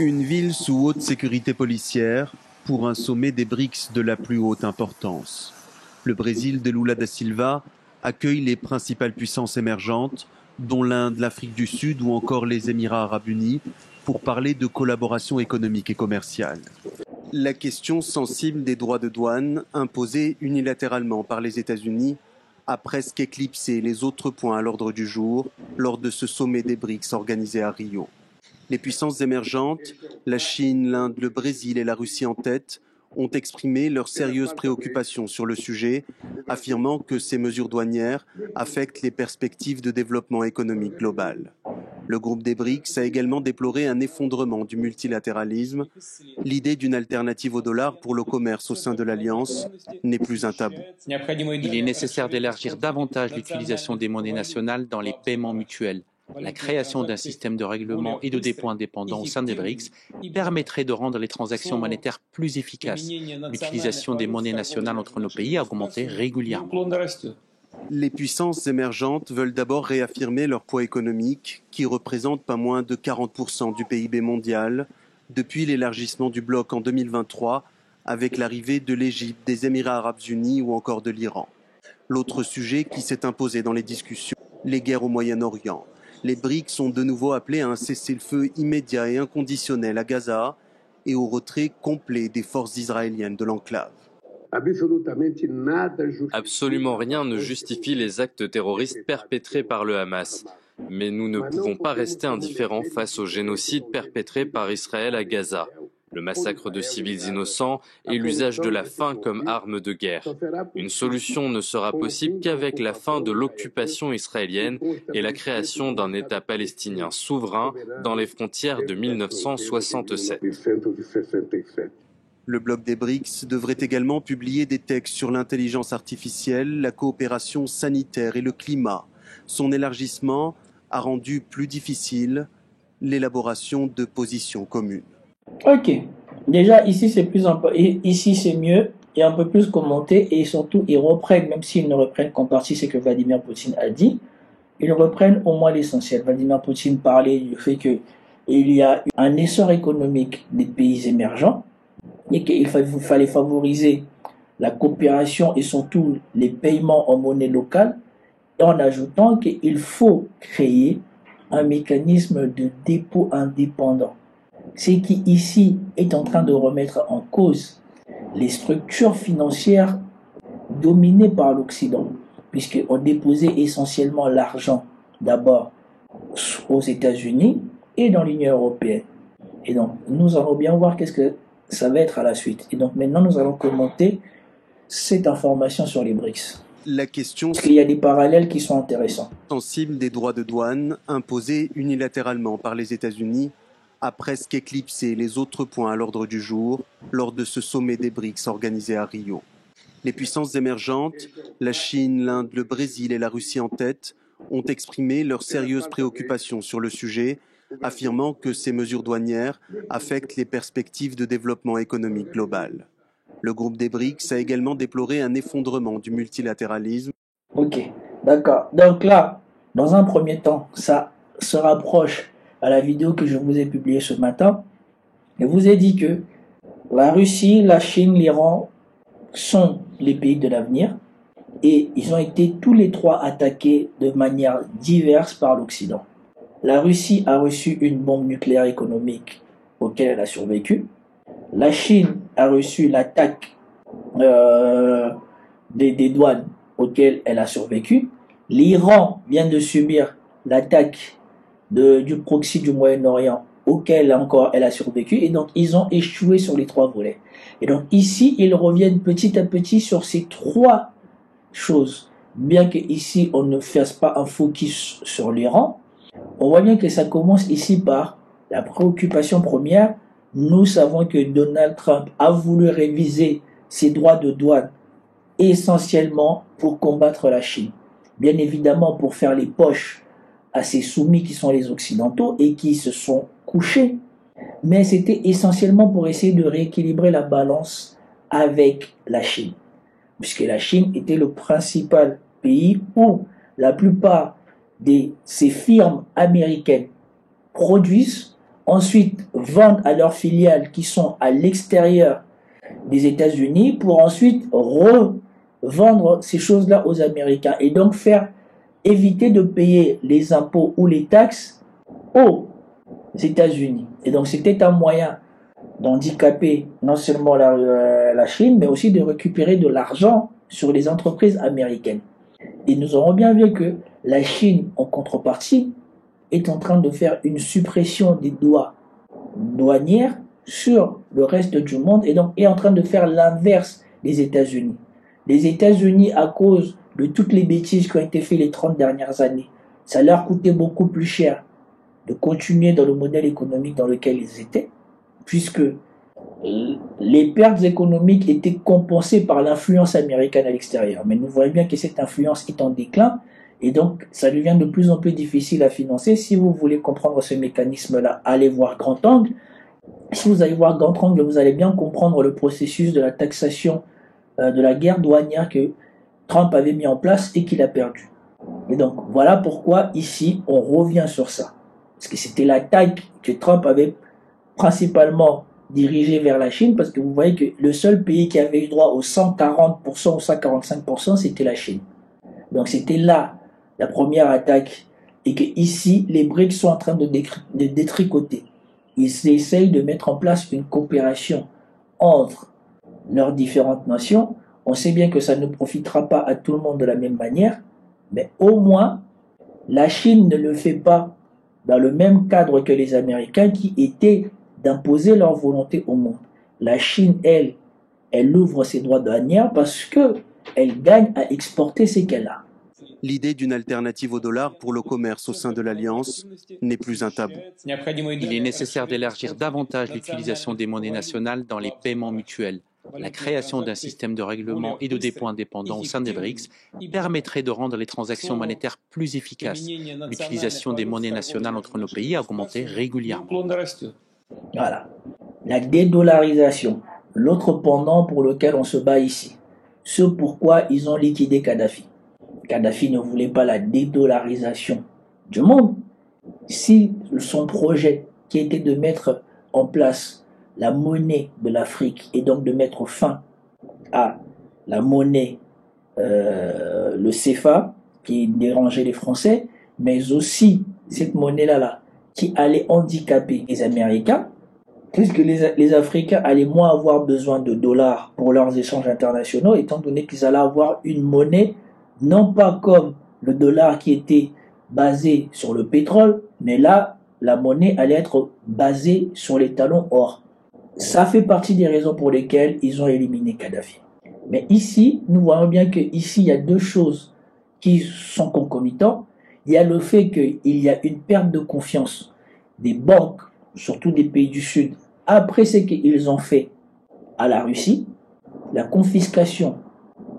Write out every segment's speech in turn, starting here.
Une ville sous haute sécurité policière pour un sommet des BRICS de la plus haute importance. Le Brésil de Lula da Silva accueille les principales puissances émergentes, dont l'Inde, l'Afrique du Sud ou encore les Émirats arabes unis, pour parler de collaboration économique et commerciale. La question sensible des droits de douane imposés unilatéralement par les États-Unis a presque éclipsé les autres points à l'ordre du jour lors de ce sommet des BRICS organisé à Rio. Les puissances émergentes, la Chine, l'Inde, le Brésil et la Russie en tête, ont exprimé leurs sérieuses préoccupations sur le sujet, affirmant que ces mesures douanières affectent les perspectives de développement économique global. Le groupe des BRICS a également déploré un effondrement du multilatéralisme. L'idée d'une alternative au dollar pour le commerce au sein de l'Alliance n'est plus un tabou. Il est nécessaire d'élargir davantage l'utilisation des monnaies nationales dans les paiements mutuels. La création d'un système de règlement et de dépôt indépendant au sein des BRICS permettrait de rendre les transactions monétaires plus efficaces. L'utilisation des monnaies nationales entre nos pays a augmenté régulièrement. Les puissances émergentes veulent d'abord réaffirmer leur poids économique, qui représente pas moins de 40% du PIB mondial, depuis l'élargissement du bloc en 2023, avec l'arrivée de l'Égypte, des Émirats arabes unis ou encore de l'Iran. L'autre sujet qui s'est imposé dans les discussions, les guerres au Moyen-Orient. Les BRICS sont de nouveau appelés à un cessez-le-feu immédiat et inconditionnel à Gaza et au retrait complet des forces israéliennes de l'enclave. Absolument rien ne justifie les actes terroristes perpétrés par le Hamas. Mais nous ne pouvons pas rester indifférents face au génocide perpétré par Israël à Gaza, le massacre de civils innocents et l'usage de la faim comme arme de guerre. Une solution ne sera possible qu'avec la fin de l'occupation israélienne et la création d'un État palestinien souverain dans les frontières de 1967. Le bloc des BRICS devrait également publier des textes sur l'intelligence artificielle, la coopération sanitaire et le climat. Son élargissement a rendu plus difficile l'élaboration de positions communes. Ok, déjà ici ici c'est mieux et un peu plus commenté et surtout ils reprennent, même s'ils ne reprennent qu'en partie ce que Vladimir Poutine a dit, ils reprennent au moins l'essentiel. Vladimir Poutine parlait du fait qu'il y a un essor économique des pays émergents et qu'il fallait favoriser la coopération et surtout les paiements en monnaie locale, en ajoutant qu'il faut créer un mécanisme de dépôt indépendant. Ce qui ici est en train de remettre en cause les structures financières dominées par l'Occident, puisqu'on déposait essentiellement l'argent d'abord aux États-Unis et dans l'Union européenne. Et donc, nous allons bien voir qu'est-ce que ça va être à la suite. Et donc, maintenant, nous allons commenter cette information sur les BRICS. La question Parce qu'il y a des parallèles qui sont intéressants. Sensible des droits de douane imposés unilatéralement par les États-Unis a presque éclipsé les autres points à l'ordre du jour lors de ce sommet des BRICS organisé à Rio. Les puissances émergentes, la Chine, l'Inde, le Brésil et la Russie en tête, ont exprimé leurs sérieuses préoccupations sur le sujet, affirmant que ces mesures douanières affectent les perspectives de développement économique global. Le groupe des BRICS a également déploré un effondrement du multilatéralisme. Ok, d'accord. Donc là, dans un premier temps, ça se rapproche à la vidéo que je vous ai publiée ce matin. Je vous ai dit que la Russie, la Chine, l'Iran sont les pays de l'avenir et ils ont été tous les trois attaqués de manière diverse par l'Occident. La Russie a reçu une bombe nucléaire économique auquel elle a survécu. La Chine a reçu l'attaque des douanes auquel elle a survécu. L'Iran vient de subir l'attaque du proxy du Moyen-Orient auquel encore elle a survécu. Et donc, ils ont échoué sur les trois volets. Et donc, ici, ils reviennent petit à petit sur ces trois choses. Bien que ici, on ne fasse pas un focus sur l'Iran, on voit bien que ça commence ici par la préoccupation première. Nous savons que Donald Trump a voulu réviser ses droits de douane essentiellement pour combattre la Chine. Bien évidemment pour faire les poches à ces soumis qui sont les Occidentaux et qui se sont couchés. Mais c'était essentiellement pour essayer de rééquilibrer la balance avec la Chine. Puisque la Chine était le principal pays où la plupart de ces firmes américaines produisent, ensuite vendent à leurs filiales qui sont à l'extérieur des États-Unis pour ensuite revendre ces choses-là aux Américains et donc faire éviter de payer les impôts ou les taxes aux États-Unis. Et donc c'était un moyen d'handicaper non seulement la Chine, mais aussi de récupérer de l'argent sur les entreprises américaines. Et nous aurons bien vu que la Chine, en contrepartie, est en train de faire une suppression des douanières sur le reste du monde et donc est en train de faire l'inverse des États-Unis. Les États-Unis, à cause de toutes les bêtises qui ont été faites les 30 dernières années, ça leur coûtait beaucoup plus cher de continuer dans le modèle économique dans lequel ils étaient, puisque les pertes économiques étaient compensées par l'influence américaine à l'extérieur. Mais nous voyons bien que cette influence est en déclin et donc ça devient de plus en plus difficile à financer. Si vous voulez comprendre ce mécanisme-là, allez voir Grand Angle. Si vous allez voir Grand Angle, vous allez bien comprendre le processus de la taxation de la guerre douanière que Trump avait mis en place et qu'il a perdu. Et donc voilà pourquoi ici on revient sur ça. Parce que c'était l'attaque que Trump avait principalement dirigée vers la Chine, parce que vous voyez que le seul pays qui avait eu droit aux 140% ou 145%, c'était la Chine. Donc c'était là la première attaque, et que ici les BRICS sont en train de détricoter. Ils essayent de mettre en place une coopération entre leurs différentes nations. On sait bien que ça ne profitera pas à tout le monde de la même manière, mais au moins la Chine ne le fait pas dans le même cadre que les Américains qui étaient d'imposer leur volonté au monde. La Chine, elle ouvre ses droits douanières parce qu'elle gagne à exporter ce qu'elle a. L'idée d'une alternative au dollar pour le commerce au sein de l'Alliance n'est plus un tabou. Il est nécessaire d'élargir davantage l'utilisation des monnaies nationales dans les paiements mutuels. La création d'un système de règlement et de dépôt indépendant au sein des BRICS permettrait de rendre les transactions monétaires plus efficaces. L'utilisation des monnaies nationales entre nos pays a augmenté régulièrement. Voilà. La dédollarisation, l'autre pendant pour lequel on se bat ici. Ce pourquoi ils ont liquidé Kadhafi. Kadhafi ne voulait pas la dédollarisation du monde. Si son projet, qui était de mettre en place la monnaie de l'Afrique et donc de mettre fin à la monnaie, le CFA, qui dérangeait les Français, mais aussi cette monnaie-là qui allait handicaper les Américains, puisque les Africains allaient moins avoir besoin de dollars pour leurs échanges internationaux, étant donné qu'ils allaient avoir une monnaie, non pas comme le dollar qui était basé sur le pétrole, mais là, la monnaie allait être basée sur les talons or. Ça fait partie des raisons pour lesquelles ils ont éliminé Kadhafi. Mais ici, nous voyons bien qu'ici, il y a deux choses qui sont concomitantes. Il y a le fait qu'il y a une perte de confiance des banques, surtout des pays du Sud, après ce qu'ils ont fait à la Russie, la confiscation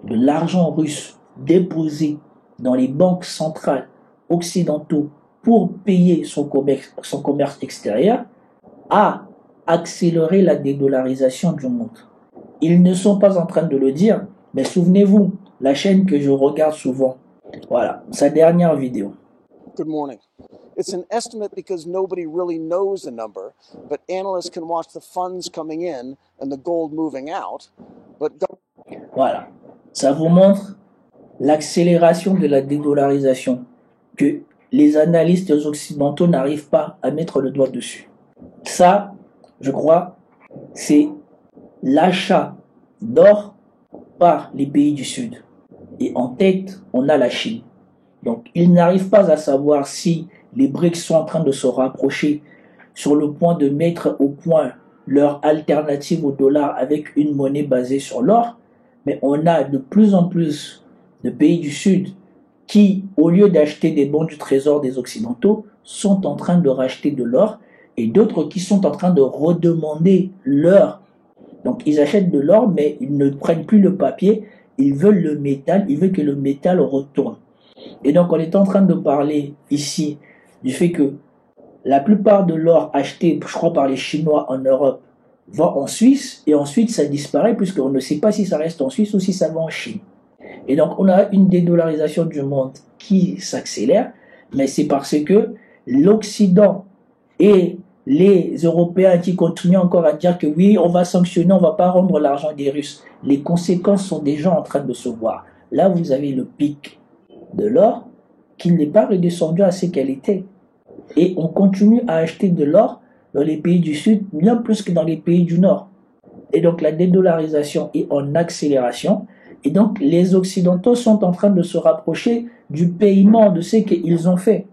de l'argent russe déposé dans les banques centrales occidentaux pour payer son commerce extérieur, a accéléré la dédollarisation du monde. Ils ne sont pas en train de le dire, mais souvenez-vous, la chaîne que je regarde souvent, voilà, sa dernière vidéo. Good morning. It's an estimate because nobody really knows the number, but analysts can watch the funds coming in and the gold moving out. Voilà, ça vous montre l'accélération de la dédollarisation que les analystes occidentaux n'arrivent pas à mettre le doigt dessus. Ça, je crois, c'est l'achat d'or par les pays du Sud. Et en tête, on a la Chine. Donc, ils n'arrivent pas à savoir si les BRICS sont en train de se rapprocher sur le point de mettre au point leur alternative au dollar avec une monnaie basée sur l'or. Mais on a de plus en plus de pays du Sud qui, au lieu d'acheter des bons du trésor des Occidentaux, sont en train de racheter de l'or, et d'autres qui sont en train de redemander l'or. Donc ils achètent de l'or, mais ils ne prennent plus le papier, ils veulent le métal, ils veulent que le métal retourne. Et donc on est en train de parler ici du fait que la plupart de l'or acheté, je crois, par les Chinois en Europe, va en Suisse, et ensuite ça disparaît, puisqu'on ne sait pas si ça reste en Suisse ou si ça va en Chine. Et donc on a une dédollarisation du monde qui s'accélère, mais c'est parce que l'Occident et les Européens qui continuent encore à dire que oui, on va sanctionner, on ne va pas rendre l'argent des Russes. Les conséquences sont déjà en train de se voir. Là, vous avez le pic de l'or qui n'est pas redescendu à ce qu'elle était. Et on continue à acheter de l'or dans les pays du Sud, bien plus que dans les pays du Nord. Et donc la dédollarisation est en accélération. Et donc les Occidentaux sont en train de se rapprocher du paiement de ce qu'ils ont fait.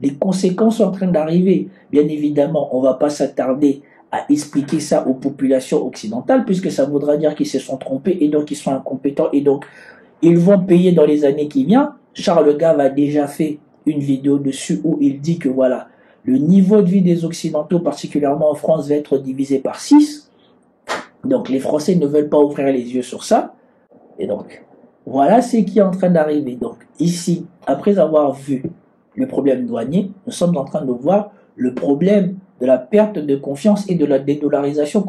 Les conséquences sont en train d'arriver. Bien évidemment, on ne va pas s'attarder à expliquer ça aux populations occidentales, puisque ça voudra dire qu'ils se sont trompés et donc ils sont incompétents et donc ils vont payer dans les années qui viennent. Charles Gave a déjà fait une vidéo dessus où il dit que voilà, le niveau de vie des Occidentaux, particulièrement en France, va être divisé par 6. Donc les Français ne veulent pas ouvrir les yeux sur ça. Et donc, voilà ce qui est en train d'arriver. Donc ici, après avoir vu le problème douanier, nous sommes en train de voir le problème de la perte de confiance et de la dédollarisation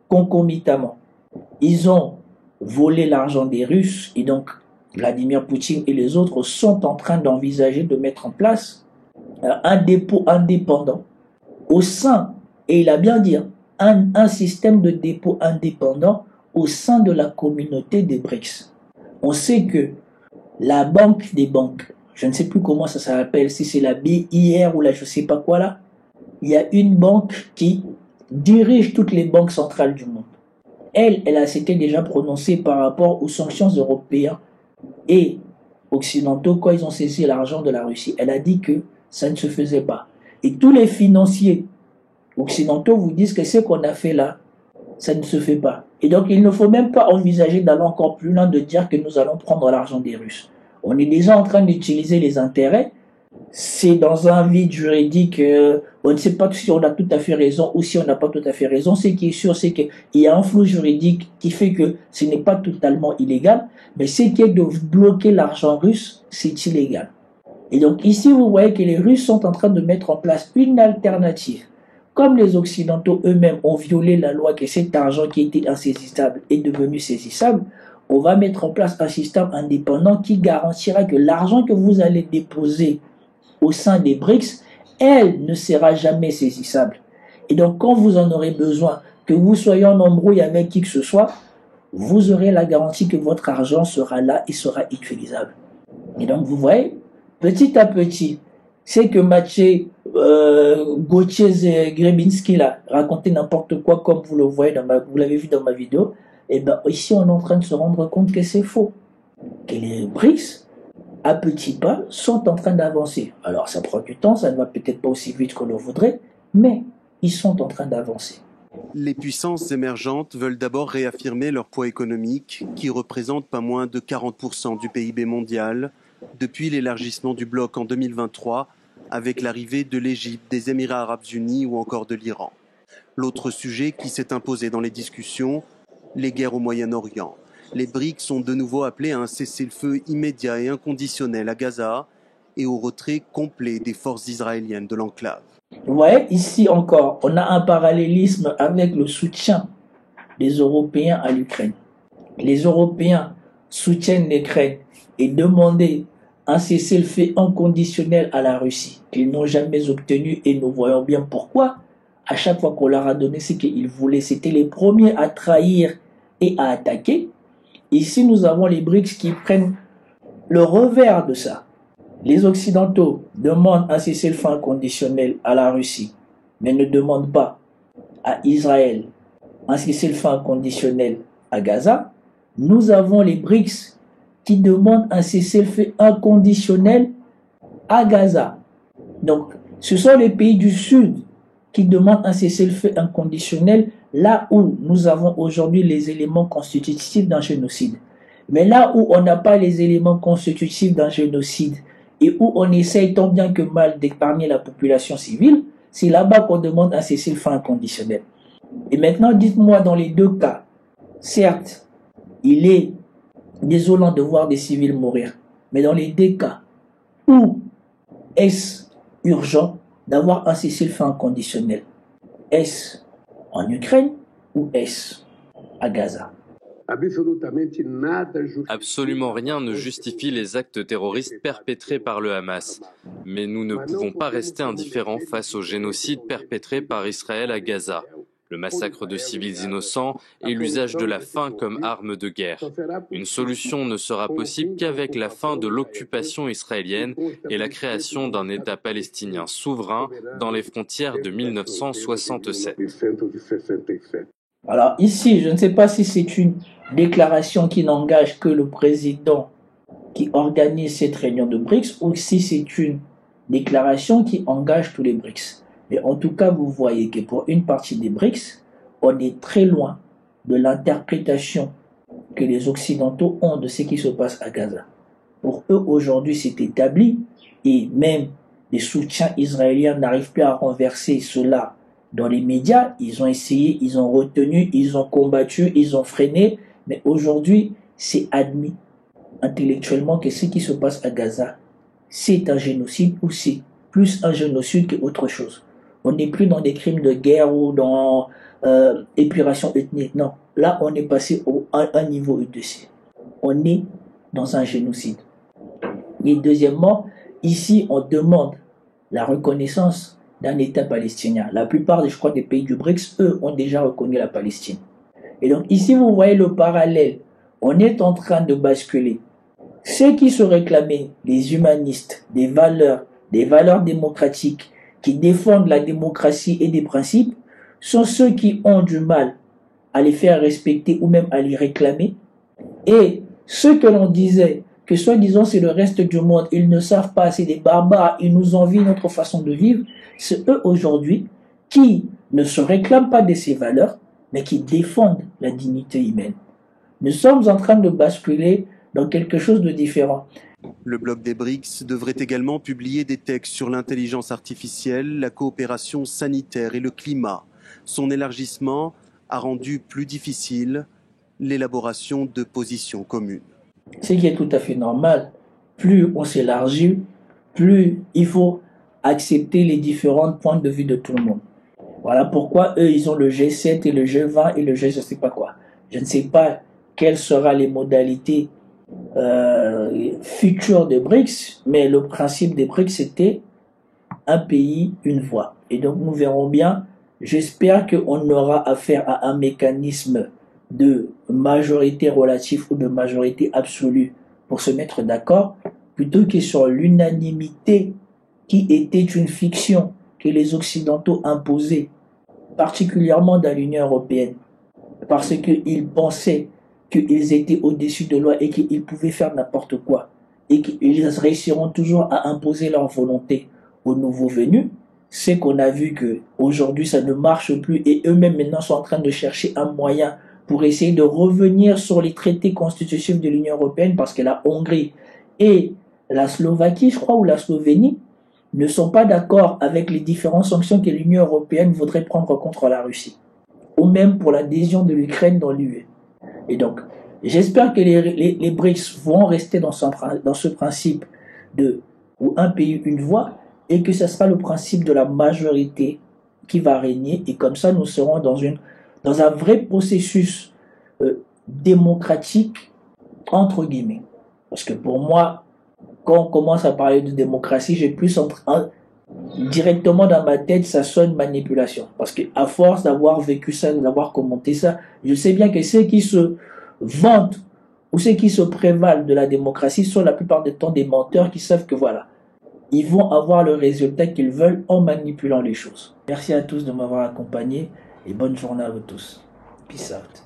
concomitamment. Ils ont volé l'argent des Russes et donc Vladimir Poutine et les autres sont en train d'envisager de mettre en place un dépôt indépendant au sein, et il a bien dit, un système de dépôt indépendant au sein de la communauté des BRICS. On sait que la banque des banques, je ne sais plus comment ça s'appelle, si c'est la BIR ou la je sais pas quoi là, il y a une banque qui dirige toutes les banques centrales du monde. Elle s'était déjà prononcée par rapport aux sanctions européennes et occidentaux quand ils ont saisi l'argent de la Russie. Elle a dit que ça ne se faisait pas. Et tous les financiers occidentaux vous disent que ce qu'on a fait là, ça ne se fait pas. Et donc il ne faut même pas envisager d'aller encore plus loin, de dire que nous allons prendre l'argent des Russes. On est déjà en train d'utiliser les intérêts. C'est dans un vide juridique, on ne sait pas si on a tout à fait raison ou si on n'a pas tout à fait raison. Ce qui est sûr, c'est qu'il y a un flou juridique qui fait que ce n'est pas totalement illégal, mais ce qui est de bloquer l'argent russe, c'est illégal. Et donc ici, vous voyez que les Russes sont en train de mettre en place une alternative. Comme les Occidentaux eux-mêmes ont violé la loi, que cet argent qui était insaisissable est devenu saisissable, on va mettre en place un système indépendant qui garantira que l'argent que vous allez déposer au sein des BRICS, elle ne sera jamais saisissable. Et donc, quand vous en aurez besoin, que vous soyez en embrouille avec qui que ce soit, vous aurez la garantie que votre argent sera là et sera utilisable. Et donc, vous voyez, petit à petit, c'est que Maciej Grzebinski là racontait n'importe quoi comme vous le voyez vous l'avez vu dans ma vidéo. Et ben ici, on est en train de se rendre compte que c'est faux, que les BRICS à petits pas, sont en train d'avancer. Alors ça prend du temps, ça ne va peut-être pas aussi vite qu'on le voudrait, mais ils sont en train d'avancer. Les puissances émergentes veulent d'abord réaffirmer leur poids économique, qui représente pas moins de 40% du PIB mondial, depuis l'élargissement du bloc en 2023, avec l'arrivée de l'Égypte, des Émirats arabes unis ou encore de l'Iran. L'autre sujet qui s'est imposé dans les discussions, les guerres au Moyen-Orient. Les BRICS sont de nouveau appelés à un cessez-le-feu immédiat et inconditionnel à Gaza et au retrait complet des forces israéliennes de l'enclave. Vous voyez, ici encore, on a un parallélisme avec le soutien des Européens à l'Ukraine. Les Européens soutiennent l'Ukraine et demandent un cessez-le-feu inconditionnel à la Russie, qu'ils n'ont jamais obtenu, et nous voyons bien pourquoi. À chaque fois qu'on leur a donné ce qu'ils voulaient, c'était les premiers à trahir et à attaquer. Ici, nous avons les BRICS qui prennent le revers de ça. Les Occidentaux demandent un cessez-le-feu inconditionnel à la Russie, mais ne demandent pas à Israël un cessez-le-feu inconditionnel à Gaza. Nous avons les BRICS qui demandent un cessez-le-feu inconditionnel à Gaza. Donc, ce sont les pays du Sud qui demandent un cessez-le-feu inconditionnel là où nous avons aujourd'hui les éléments constitutifs d'un génocide. Mais là où on n'a pas les éléments constitutifs d'un génocide et où on essaye tant bien que mal d'épargner la population civile, c'est là-bas qu'on demande un cessez-le-feu inconditionnel. Et maintenant, dites-moi dans les deux cas, certes, il est désolant de voir des civils mourir, mais dans les deux cas, où est-ce urgent d'avoir un cessez-le-feu inconditionnel? Est-ce en Ukraine ou est-ce à Gaza? Absolument rien ne justifie les actes terroristes perpétrés par le Hamas. Mais nous ne pouvons pas rester indifférents face au génocide perpétré par Israël à Gaza, le massacre de civils innocents et l'usage de la faim comme arme de guerre. Une solution ne sera possible qu'avec la fin de l'occupation israélienne et la création d'un État palestinien souverain dans les frontières de 1967. Alors ici, je ne sais pas si c'est une déclaration qui n'engage que le président qui organise cette réunion de BRICS ou si c'est une déclaration qui engage tous les BRICS. Mais en tout cas, vous voyez que pour une partie des BRICS, on est très loin de l'interprétation que les Occidentaux ont de ce qui se passe à Gaza. Pour eux, aujourd'hui, c'est établi et même les soutiens israéliens n'arrivent plus à renverser cela dans les médias. Ils ont essayé, ils ont retenu, ils ont combattu, ils ont freiné, mais aujourd'hui, c'est admis intellectuellement que ce qui se passe à Gaza, c'est un génocide ou c'est plus un génocide qu'autre chose. On n'est plus dans des crimes de guerre ou dans épuration ethnique. Non, là, on est passé à un niveau au-dessus. On est dans un génocide. Et deuxièmement, ici, on demande la reconnaissance d'un État palestinien. La plupart, je crois, des pays du BRICS, eux, ont déjà reconnu la Palestine. Et donc, ici, vous voyez le parallèle. On est en train de basculer. Ceux qui se réclamaient, les humanistes, des valeurs démocratiques, qui défendent la démocratie et des principes, sont ceux qui ont du mal à les faire respecter ou même à les réclamer. Et ceux que l'on disait que soi-disant c'est le reste du monde, ils ne savent pas, c'est des barbares, ils nous envient notre façon de vivre, c'est eux aujourd'hui qui ne se réclament pas de ces valeurs, mais qui défendent la dignité humaine. Nous sommes en train de basculer dans quelque chose de différent. Le bloc des BRICS devrait également publier des textes sur l'intelligence artificielle, la coopération sanitaire et le climat. Son élargissement a rendu plus difficile l'élaboration de positions communes. Ce qui est tout à fait normal. Plus on s'élargit, plus il faut accepter les différents points de vue de tout le monde. Voilà pourquoi eux, ils ont le G7 et le G20 et le G je ne sais pas quoi. Je ne sais pas quelles seront les modalités futures des BRICS, mais le principe des BRICS, c'était un pays, une voix. Et donc nous verrons bien. J'espère qu'on aura affaire à un mécanisme de majorité relative ou de majorité absolue pour se mettre d'accord, plutôt que sur l'unanimité qui était une fiction que les Occidentaux imposaient, particulièrement dans l'Union européenne, parce qu'ils pensaient qu'ils étaient au-dessus de loi et qu'ils pouvaient faire n'importe quoi, et qu'ils réussiront toujours à imposer leur volonté aux nouveaux venus. C'est qu'on a vu que aujourd'hui ça ne marche plus et eux-mêmes maintenant sont en train de chercher un moyen pour essayer de revenir sur les traités constitutifs de l'Union européenne, parce que la Hongrie et la Slovaquie, je crois, ou la Slovénie, ne sont pas d'accord avec les différentes sanctions que l'Union européenne voudrait prendre contre la Russie, ou même pour l'adhésion de l'Ukraine dans l'UE. Et donc, j'espère que les BRICS vont rester dans ce principe de où un pays, une voix, et que ce sera le principe de la majorité qui va régner, et comme ça nous serons dans un vrai processus démocratique, entre guillemets. Parce que pour moi, quand on commence à parler de démocratie, j'ai plus directement dans ma tête, ça sonne manipulation. Parce qu'à force d'avoir vécu ça, d'avoir commenté ça, je sais bien que ceux qui se vantent ou ceux qui se prévalent de la démocratie sont la plupart du temps des menteurs qui savent que voilà, ils vont avoir le résultat qu'ils veulent en manipulant les choses. Merci à tous de m'avoir accompagné et bonne journée à vous tous. Peace out.